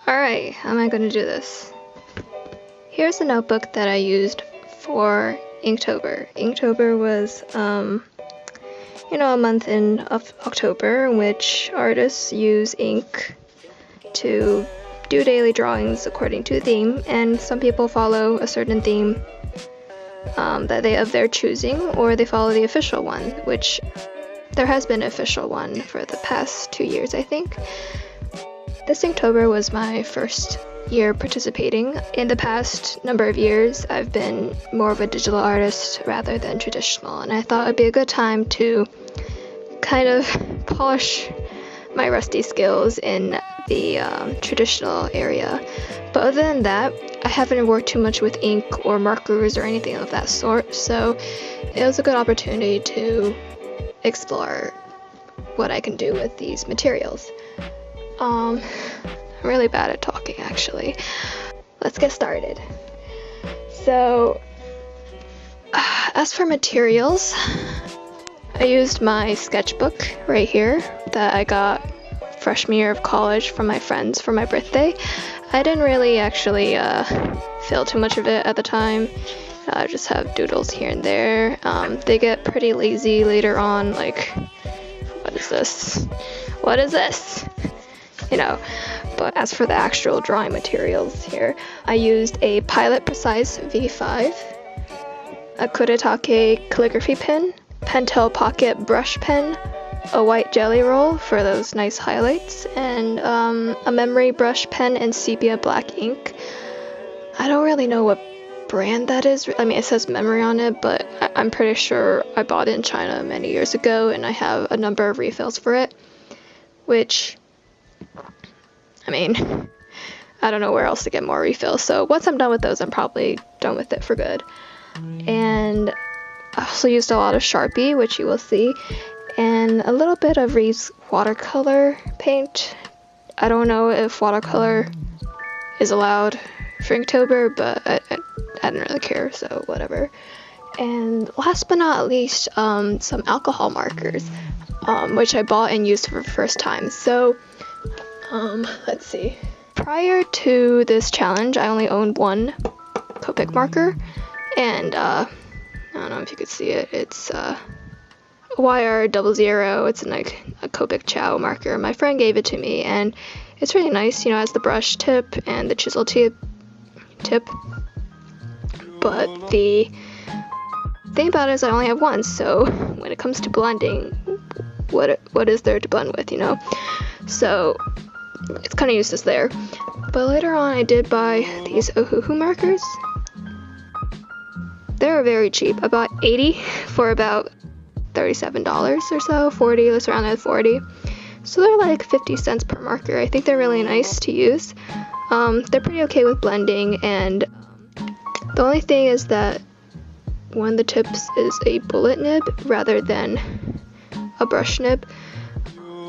Alright, how am I going to do this? Here's the notebook that I used for Inktober. Inktober was, a month in October in which artists use ink to do daily drawings according to a theme, and some people follow a certain theme of their choosing, or they follow the official one, which there has been an official one for the past 2 years, I think. This Inktober was my first year participating. In the past number of years, I've been more of a digital artist rather than traditional, and I thought it'd be a good time to kind of polish my rusty skills in the traditional area. But other than that, I haven't worked too much with ink or markers or anything of that sort, so it was a good opportunity to explore what I can do with these materials. I'm really bad at talking, actually. Let's get started. So, as for materials, I used my sketchbook right here that I got freshman year of college from my friends for my birthday. I didn't really actually feel too much of it at the time. I just have doodles here and there. They get pretty lazy later on, like, what is this? What is this? But as for the actual drawing materials here, I used a Pilot Precise V5, a Kuretake calligraphy pen, Pentel Pocket brush pen, a white jelly roll for those nice highlights, and a memory brush pen and sepia black ink. I don't really know what brand that is. I mean, it says memory on it, but I'm pretty sure I bought it in China many years ago, and I have a number of refills for it, which, I mean, I don't know where else to get more refills, so once I'm done with those, I'm probably done with it for good. And I also used a lot of Sharpie, which you will see, and a little bit of Reeves watercolor paint. I don't know if watercolor is allowed for Inktober, but I didn't really care, so whatever. And last but not least, some alcohol markers, which I bought and used for the first time. So, let's see. Prior to this challenge, I only owned one Copic marker, and I don't know if you could see it. It's YR00. It's like a Copic Chow marker. My friend gave it to me, and it's really nice. It has the brush tip and the chisel tip. But the thing about it is I only have one, so when it comes to blending, what is there to blend with, So it's kind of useless there. But later on, I did buy these Ohuhu markers. They were very cheap. I bought 80 for about $37 or so, 40, let's around at 40. So they're like 50 cents per marker. I think they're really nice to use. They're pretty okay with blending, and the only thing is that one of the tips is a bullet nib rather than a brush nib.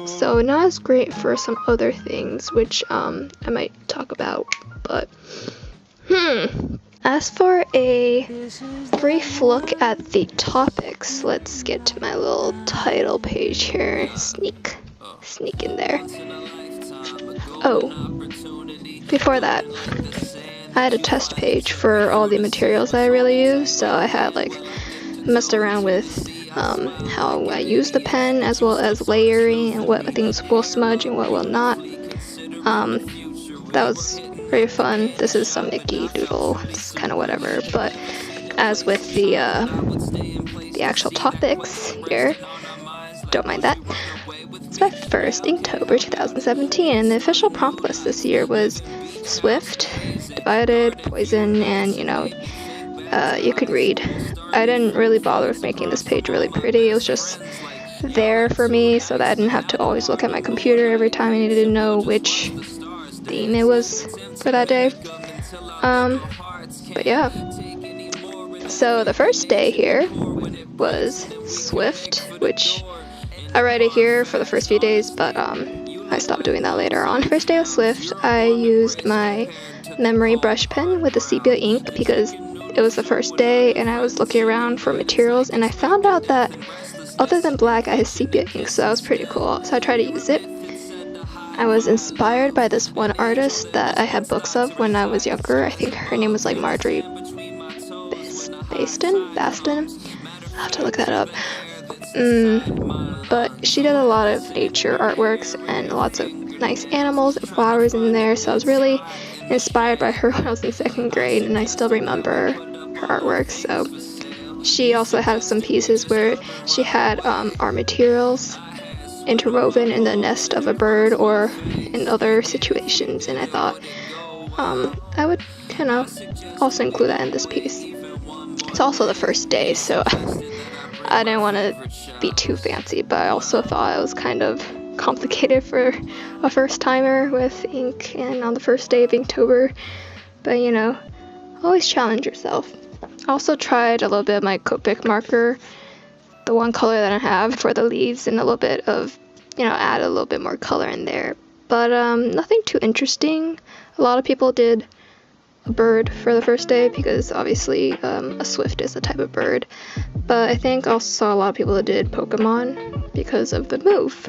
So not as great for some other things, which I might talk about, but As for a brief look at the topics, let's get to my little title page here. Sneak in there. Oh, before that, I had a test page for all the materials that I really use, so I had messed around with how I use the pen, as well as layering and what things will smudge and what will not. That was very fun. This is some icky doodle, it's kind of whatever, but as with the actual topics here, don't mind that. It's my first Inktober 2017, and the official prompt list this year was Swift, Divided, Poison, and you could read. I didn't really bother with making this page really pretty. It was just there for me so that I didn't have to always look at my computer every time I needed to know which theme it was for that day. But yeah. So the first day here was Swift, which I write it here for the first few days, but I stopped doing that later on. First day of Swift, I used my memory brush pen with the sepia ink because it was the first day and I was looking around for materials, and I found out that other than black I had sepia ink, so that was pretty cool. So I tried to use it. I was inspired by this one artist that I had books of when I was younger. I think her name was like Marjorie Baston? I'll have to look that up. But she did a lot of nature artworks and lots of nice animals and flowers in there, so I was really inspired by her when I was in 2nd grade, and I still remember her artwork. So she also had some pieces where she had art materials interwoven in the nest of a bird or in other situations, and I thought I would kind of also include that in this piece. It's also the first day, so I didn't want to be too fancy, but I also thought it was kind of complicated for a first timer with ink and on the first day of Inktober. But you know, always challenge yourself. I also tried a little bit of my Copic marker, the one color that I have for the leaves, and a little bit of, you know, add a little bit more color in there. But nothing too interesting. A lot of people did a bird for the first day because obviously a swift is a type of bird. But I think I also saw a lot of people that did Pokemon because of the move.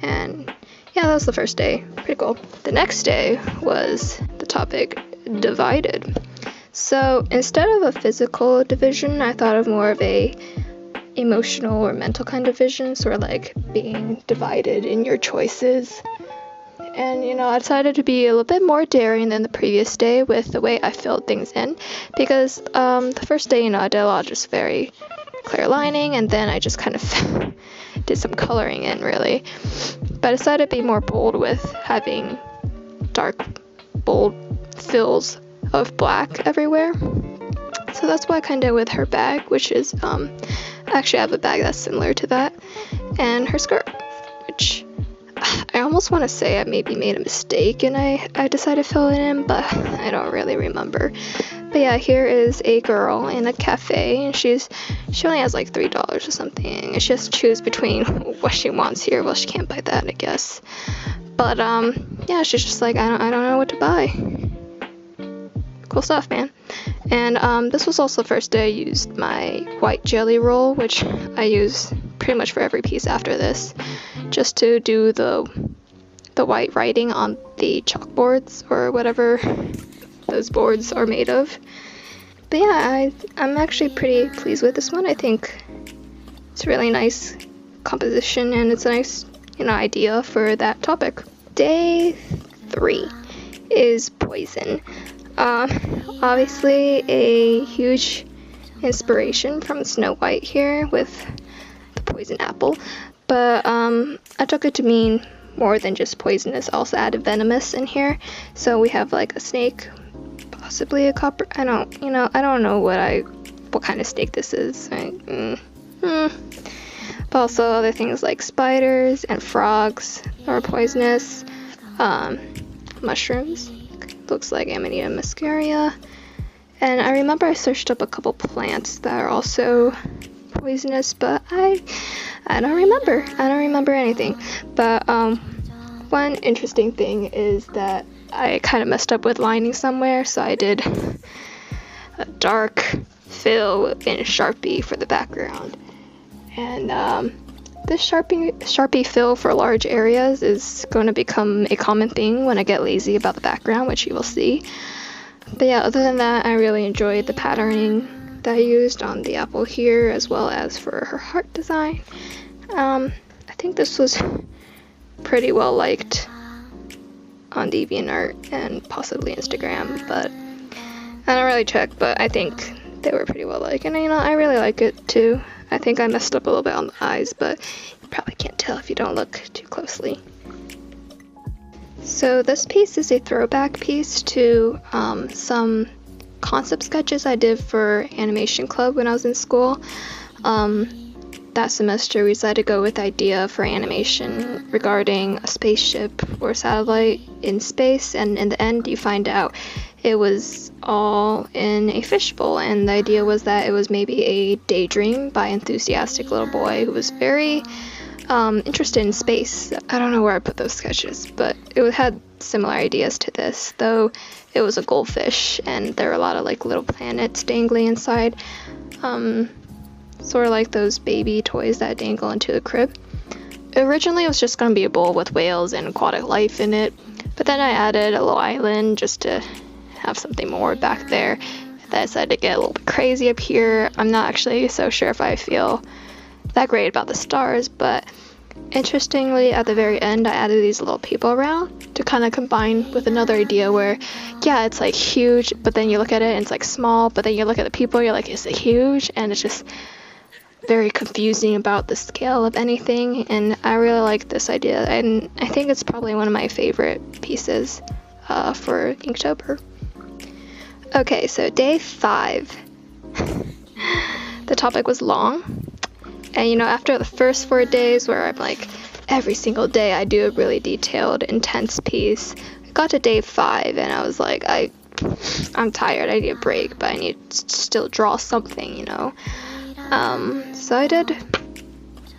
And yeah, that was the first day. Pretty cool. The next day was the topic divided. So instead of a physical division, I thought of more of a emotional or mental kind of division, sort of like being divided in your choices. And you know, I decided to be a little bit more daring than the previous day with the way I filled things in, because the first day, you know, I did a lot of just very clear lining, and then I just kind of did some coloring in, really. But I decided to be more bold with having dark, bold fills of black everywhere. So that's what I kind of did with her bag, which is, actually I have a bag that's similar to that, and her skirt, which I almost want to say I maybe made a mistake and I decided to fill it in, but I don't really remember. But yeah, here is a girl in a cafe, and she only has like $3 or something, and she has to choose between what she wants here. Well, she can't buy that, I guess. But yeah, she's just like, I don't know what to buy. Cool stuff, man. And this was also the first day I used my white jelly roll, which I use pretty much for every piece after this, just to do the white writing on the chalkboards or whatever those boards are made of. But yeah, I'm actually pretty pleased with this one. I think it's a really nice composition, and it's a nice, you know, idea for that topic. Day 3 is poison. Obviously a huge inspiration from Snow White here with the poison apple, but I took it to mean more than just poisonous. I also added venomous in here, so we have like a snake, possibly a copper. I don't know what kind of snake this is. But also other things like spiders and frogs are poisonous. Mushrooms. Looks like Amanita muscaria. And I remember I searched up a couple plants that are also poisonous, but I don't remember. I don't remember anything. But one interesting thing is that I kind of messed up with lining somewhere, so I did a dark fill in Sharpie for the background. And this Sharpie fill for large areas is going to become a common thing when I get lazy about the background, which you will see. But yeah, other than that, I really enjoyed the patterning that I used on the apple here, as well as for her heart design. I think this was pretty well liked on DeviantArt and possibly Instagram, but I don't really check, but I think they were pretty well liked, and you know, I really like it too. I think I messed up a little bit on the eyes, but you probably can't tell if you don't look too closely. So this piece is a throwback piece to some concept sketches I did for animation club when I was in school. That semester we decided to go with the idea for animation regarding a spaceship or satellite in space, and in the end you find out it was all in a fishbowl, and the idea was that it was maybe a daydream by an enthusiastic little boy who was very interested in space. I don't know where I put those sketches, but it had similar ideas to this, though it was a goldfish and there were a lot of like little planets dangling inside, sort of like those baby toys that dangle into a crib. Originally it was just going to be a bowl with whales and aquatic life in it, but then I added a little island just to have something more back there. Then I decided to get a little bit crazy up here. I'm not actually so sure if I feel that great about the stars, but interestingly at the very end I added these little people around to kind of combine with another idea where, yeah, it's like huge, but then you look at it and it's like small, but then you look at the people, you're like, is it huge? And it's just very confusing about the scale of anything, and I really like this idea, and I think it's probably one of my favorite pieces for Inktober. Okay, so day 5. The topic was long, and you know, after the first 4 days where I'm like every single day I do a really detailed, intense piece, I got to day 5 and I was like, I'm tired, I need a break, but I need to still draw something, you know. So I did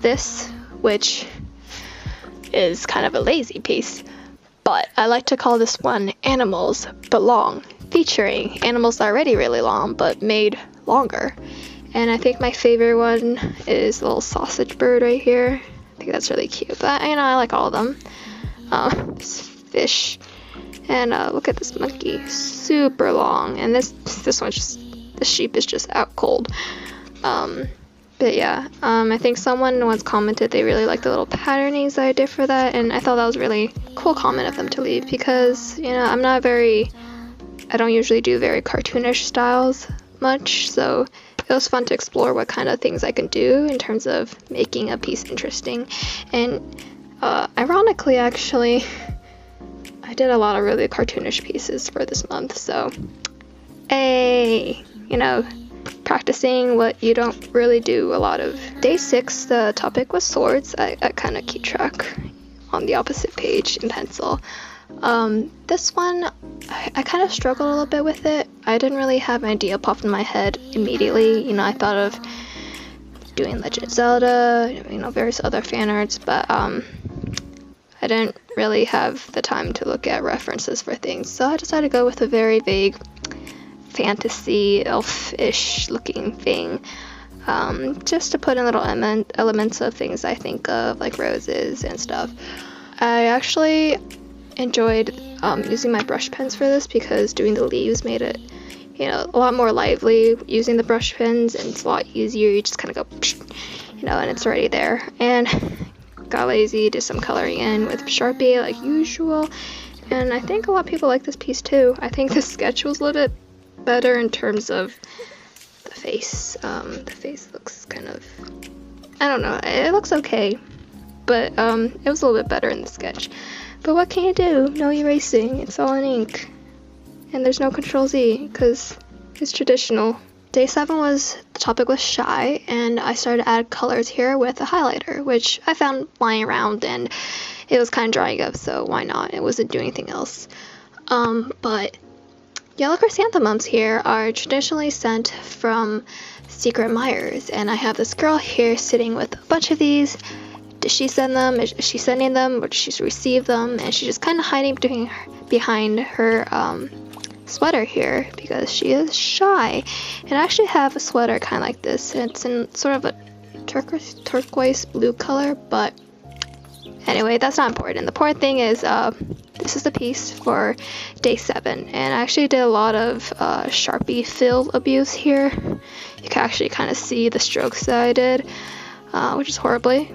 this, which is kind of a lazy piece, but I like to call this one Animals But Long, featuring animals that are already really long but made longer. And I think my favorite one is the little sausage bird right here. I think that's really cute, but you know, I like all of them. This fish, and look at this monkey, super long, and this one's just, the sheep is just out cold. But yeah, I think someone once commented they really liked the little patternings that I did for that, and I thought that was a really cool comment of them to leave, because, you know, I don't usually do very cartoonish styles much, so it was fun to explore what kind of things I can do in terms of making a piece interesting. And ironically, actually, I did a lot of really cartoonish pieces for this month, so hey, you know, practicing what you don't really do a lot of. Day 6, the topic was swords. I kind of keep track on the opposite page in pencil. This one, I kind of struggled a little bit with it. I didn't really have an idea pop in my head immediately. You know, I thought of doing Legend of Zelda, you know, various other fan arts, but I didn't really have the time to look at references for things, so I decided to go with a very vague fantasy elfish looking thing, just to put in little elements of things I think of, like roses and stuff. I actually enjoyed using my brush pens for this, because doing the leaves made it, you know, a lot more lively using the brush pens, and it's a lot easier. You just kind of go, you know, and it's already there. And got lazy, did some coloring in with Sharpie like usual, and I think a lot of people like this piece too. I think the sketch was a little bit better in terms of the face. The face looks kind of, I don't know, it looks okay, but it was a little bit better in the sketch. But what can you do? No erasing, it's all in ink, and there's no Control-Z because it's traditional. Day 7 the topic was shy, and I started to add colors here with a highlighter, which I found lying around, and it was kind of drying up, so why not? It wasn't doing anything else. But yellow chrysanthemums here are traditionally sent from secret admirers, and I have this girl here sitting with a bunch of these. Did she send them? Is she sending them? Or did she receive them? And she's just kind of hiding behind her sweater here because she is shy. And I actually have a sweater kind of like this, and it's in sort of a turquoise blue color, but anyway, that's not important. The important thing is this is the piece for day 7, and I actually did a lot of Sharpie fill abuse here. You can actually kind of see the strokes that I did, which is horribly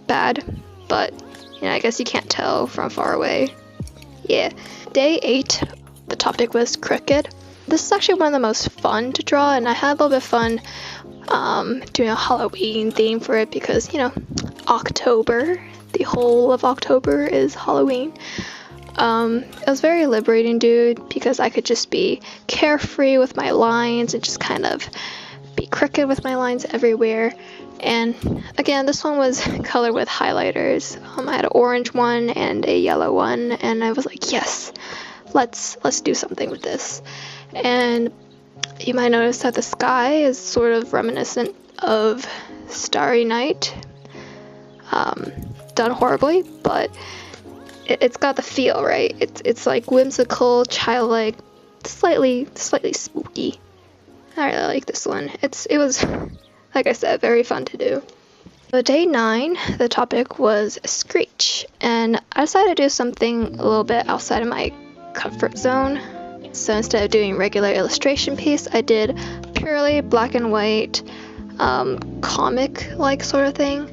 bad, but you know, I guess you can't tell from far away. Yeah. Day 8, the topic was cricket. This is actually one of the most fun to draw, and I had a little bit of fun doing a Halloween theme for it because, you know, October, the whole of October is Halloween. It was very liberating, dude, because I could just be carefree with my lines and just kind of be cricket with my lines everywhere. And again, this one was colored with highlighters. I had an orange one and a yellow one, and I was like, yes, let's do something with this. And you might notice that the sky is sort of reminiscent of Starry Night. Done horribly, but it's got the feel, right? It's like whimsical, childlike, slightly spooky. I really like this one. It was, like I said, very fun to do. So day 9, the topic was screech, and I decided to do something a little bit outside of my comfort zone. So instead of doing regular illustration piece, I did purely black and white, comic-like sort of thing.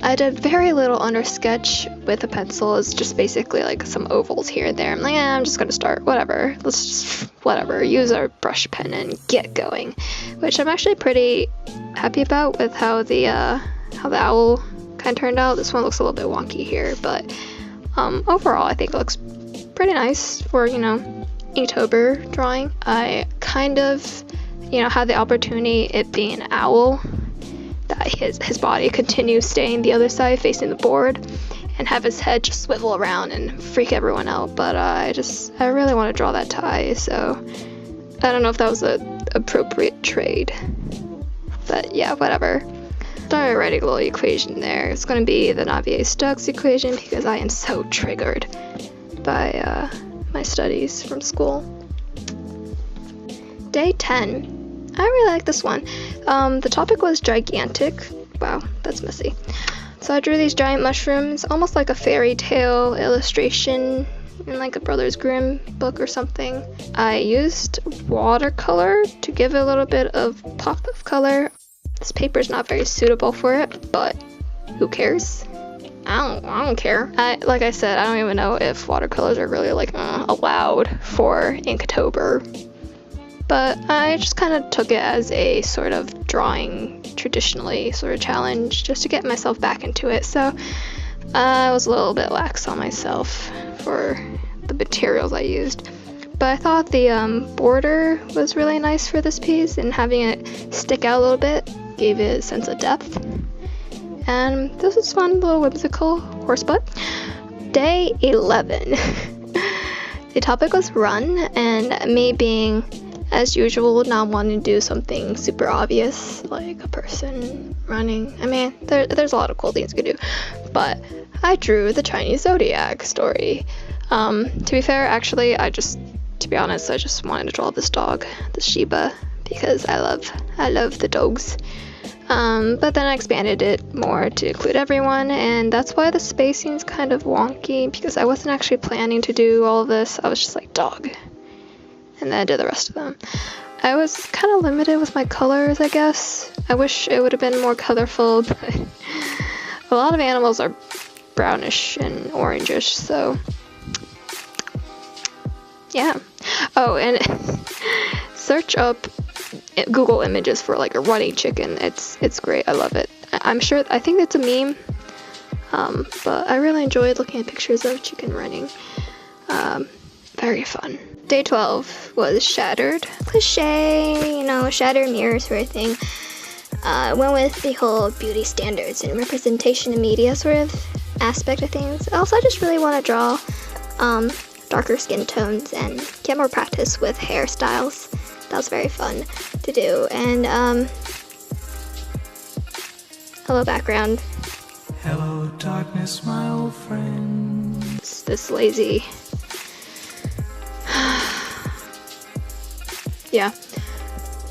I did very little under sketch with a pencil. It's just basically like some ovals here and there. I'm like, I'm just gonna start, whatever. Let's just, whatever, use our brush pen and get going. Which I'm actually pretty happy about with how the owl kind of turned out. This one looks a little bit wonky here, but overall I think it looks pretty nice for, Inktober drawing. I kind of, had the opportunity, it being an owl, that his body continues staying the other side facing the board and have his head just swivel around and freak everyone out, but I really want to draw that tie, so I don't know if that was an appropriate trade, but yeah, whatever. Started writing a little equation there. It's going to be the Navier-Stokes equation because I am so triggered by my studies from school. Day 10. I really like this one. The topic was gigantic. Wow, that's messy. So I drew these giant mushrooms, almost like a fairy tale illustration in like a Brothers Grimm book or something. I used watercolor to give it a little bit of pop of color. This paper is not very suitable for it, but who cares? I don't care. Like I said, I don't even know if watercolors are really like allowed for Inktober. But I just kind of took it as a sort of drawing traditionally sort of challenge just to get myself back into it. So I was a little bit lax on myself for the materials I used. But I thought the border was really nice for this piece, and having it stick out a little bit gave it a sense of depth. And this was fun, little whimsical horse butt. Day 11. The topic was run, and me being, as usual, not wanting to do something super obvious, like a person running. I mean, there's a lot of cool things you could do, but I drew the Chinese zodiac story. To be fair, actually, to be honest, I just wanted to draw this dog, the Shiba, because I love the dogs. But then I expanded it more to include everyone, and that's why the spacing's kind of wonky, because I wasn't actually planning to do all of this. I was just like, dog. And then I did the rest of them. I was kind of limited with my colors, I guess. I wish it would have been more colorful, but a lot of animals are brownish and orangish, so yeah. Oh, and search up Google images for like a running chicken. It's great. I love it. I think it's a meme, but I really enjoyed looking at pictures of chicken running. Very fun. Day 12 was shattered. Cliche, shattered mirror sort of thing. Went with the whole beauty standards and representation in media sort of aspect of things. Also, I just really want to draw darker skin tones and get more practice with hairstyles. That was very fun to do. And hello background. Hello darkness, my old friend. It's this lazy. Yeah.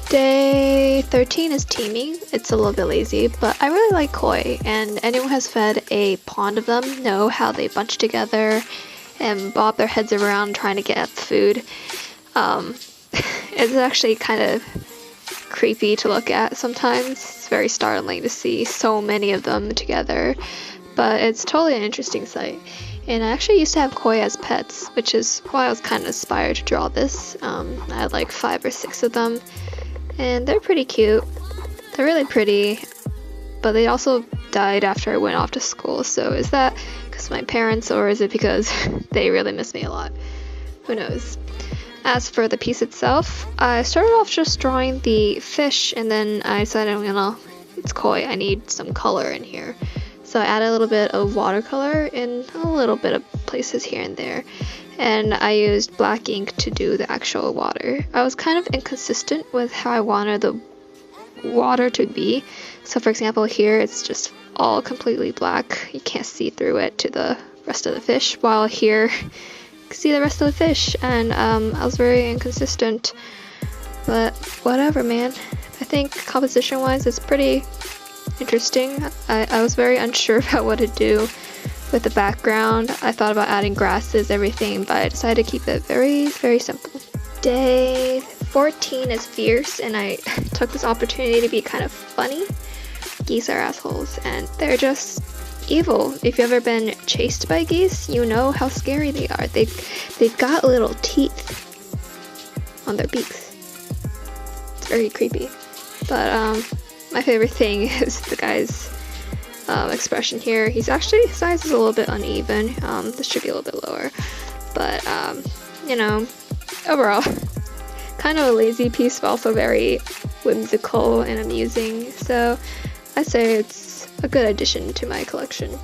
Day 13 is teaming. It's a little bit lazy, but I really like koi, and anyone who has fed a pond of them know how they bunch together and bob their heads around trying to get at the food. It's actually kind of creepy to look at sometimes. It's very startling to see so many of them together, but it's totally an interesting sight. And I actually used to have koi as pets, which is why I was kind of inspired to draw this. I had like 5 or 6 of them, and they're pretty cute. They're really pretty, but they also died after I went off to school. So is that because of my parents, or is it because they really miss me a lot? Who knows? As for the piece itself, I started off just drawing the fish, and then I decided, it's koi, I need some color in here. So I added a little bit of watercolor in a little bit of places here and there. And I used black ink to do the actual water. I was kind of inconsistent with how I wanted the water to be. So for example, here it's just all completely black. You can't see through it to the rest of the fish, while here you can see the rest of the fish. And I was very inconsistent, but whatever, man. I think composition wise it's pretty interesting. I was very unsure about what to do with the background. I thought about adding grasses, everything, but I decided to keep it very, very simple. Day 14 is fierce, and I took this opportunity to be kind of funny. Geese are assholes, and they're just evil. If you've ever been chased by geese, you know how scary they are. They've got little teeth on their beaks. It's very creepy. But my favorite thing is the guy's expression here. His size is a little bit uneven. This should be a little bit lower. But you know, overall, kind of a lazy piece, but also very whimsical and amusing. So I say it's a good addition to my collection.